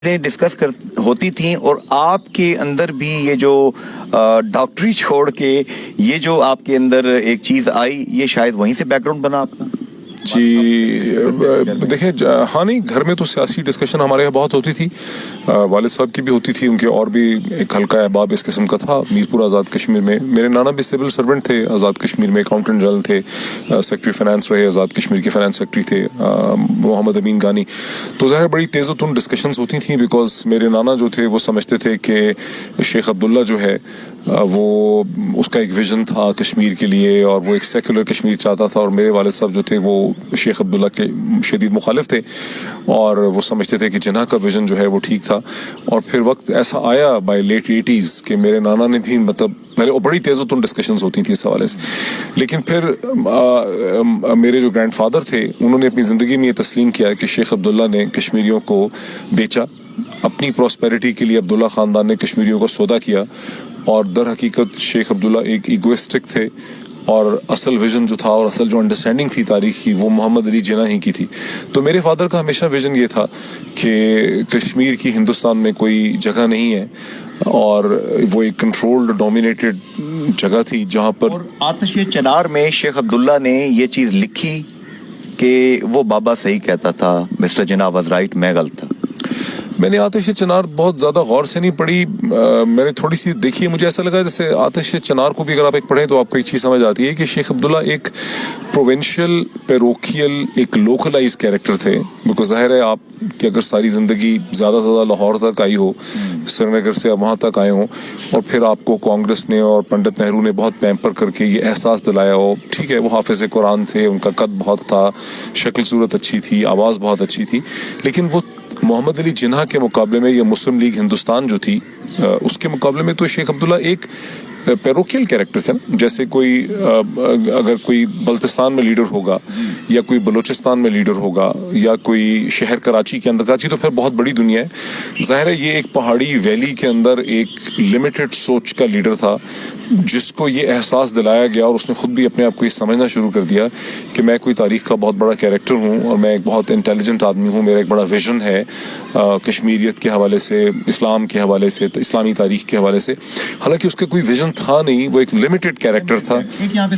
Discuss ہوتی تھیں اور آپ کے اندر بھی یہ جو ڈاکٹری چھوڑ کے یہ جو آپ کے اندر ایک چیز آئی، یہ شاید وہیں سے بیک گراؤنڈ بنا آپ کا؟ جی دیکھیں، ہاں نہیں، گھر میں تو سیاسی ڈسکشن ہمارے یہاں بہت ہوتی تھی، والد صاحب کی بھی ہوتی تھی، ان کے اور بھی ایک حلقہ احباب اس قسم کا تھا میرپور آزاد کشمیر میں۔ میرے نانا بھی سول سرونٹ تھے آزاد کشمیر میں، اکاؤنٹنٹ جنرل تھے، سیکٹری فائنانس رہے، آزاد کشمیر کے فائنانس سیکٹری تھے محمد امین گانی۔ تو ظاہر بڑی تیز و تند ڈسکشنز ہوتی تھیں، بیکاز میرے نانا جو تھے وہ سمجھتے تھے کہ شیخ عبداللہ جو ہے وہ اس کا ایک ویژن تھا کشمیر کے لیے، اور وہ ایک سیکولر کشمیر چاہتا تھا، اور میرے والد صاحب جو تھے وہ شیخ عبداللہ کے شدید مخالف تھے، اور وہ سمجھتے تھے کہ جناح کا ویژن جو ہے وہ ٹھیک تھا۔ اور پھر وقت ایسا آیا بائی لیٹ 80s کہ میرے نانا نے بھی پہلے بڑی تیز و تند ڈسکشنز ہوتی تھیں اس حوالے سے، لیکن پھر میرے جو گرینڈ فادر تھے انہوں نے اپنی زندگی میں یہ تسلیم کیا کہ شیخ عبداللہ نے کشمیریوں کو بیچا، اپنی پراسپیرٹی کے لیے عبداللہ خاندان نے کشمیریوں کو سودا کیا، اور در حقیقت شیخ عبداللہ ایک ایگوئسٹک تھے، اور اصل ویژن جو تھا اور اصل جو انڈرسٹینڈنگ تھی تاریخ کی وہ محمد علی جناح ہی کی تھی۔ تو میرے فادر کا ہمیشہ ویژن یہ تھا کہ کشمیر کی ہندوستان میں کوئی جگہ نہیں ہے، اور وہ ایک کنٹرولڈ ڈومینیٹڈ جگہ تھی جہاں پر۔ اور آتش چنار میں شیخ عبداللہ نے یہ چیز لکھی کہ وہ بابا صحیح کہتا تھا، مسٹر جناح واز رائٹ، میں غلط تھا۔ میں نے آتش چنار بہت زیادہ غور سے نہیں پڑھی، میں نے تھوڑی سی دیکھی ہے، مجھے ایسا لگا جیسے آتش چنار کو بھی اگر آپ ایک پڑھیں تو آپ کو ایک چیز سمجھ آتی ہے کہ شیخ عبداللہ ایک پروونشل پیروکیل ایک لوکلائز کیریکٹر تھے، بیکاز ظاہر ہے آپ کہ اگر ساری زندگی زیادہ سے زیادہ لاہور تک آئی ہو، سری نگر سے وہاں تک آئے ہوں، اور پھر آپ کو کانگریس نے اور پنڈت نہرو نے بہت پیمپر کر کے یہ احساس دلایا ہو، ٹھیک ہے وہ حافظ قرآن تھے، ان کا قد بہت تھا، شکل صورت اچھی تھی، آواز بہت اچھی تھی، لیکن وہ محمد علی جناح کے مقابلے میں یا مسلم لیگ ہندوستان جو تھی اس کے مقابلے میں تو شیخ عبداللہ ایک پیروکیل کیریکٹر تھے نا۔ جیسے کوئی اگر کوئی بلتستان میں لیڈر ہوگا، یا کوئی بلوچستان میں لیڈر ہوگا، یا کوئی شہر کراچی کے اندر، کراچی تو پھر بہت بڑی دنیا ہے، ظاہر ہے یہ ایک پہاڑی ویلی کے اندر ایک لمیٹڈ سوچ کا لیڈر تھا، جس کو یہ احساس دلایا گیا، اور اس نے خود بھی اپنے آپ کو یہ سمجھنا شروع کر دیا کہ میں کوئی تاریخ کا بہت بڑا کیریکٹر ہوں، اور میں ایک بہت انٹیلیجنٹ آدمی ہوں، میرا ایک بڑا ویژن ہے کشمیریت کے حوالے سے، اسلام کے حوالے سے، اسلامی تاریخ کے حوالے سے۔ حالانکہ اس کا کوئی ویژن تھا نہیں، وہ ایک لمیٹڈ کیریکٹر تھا۔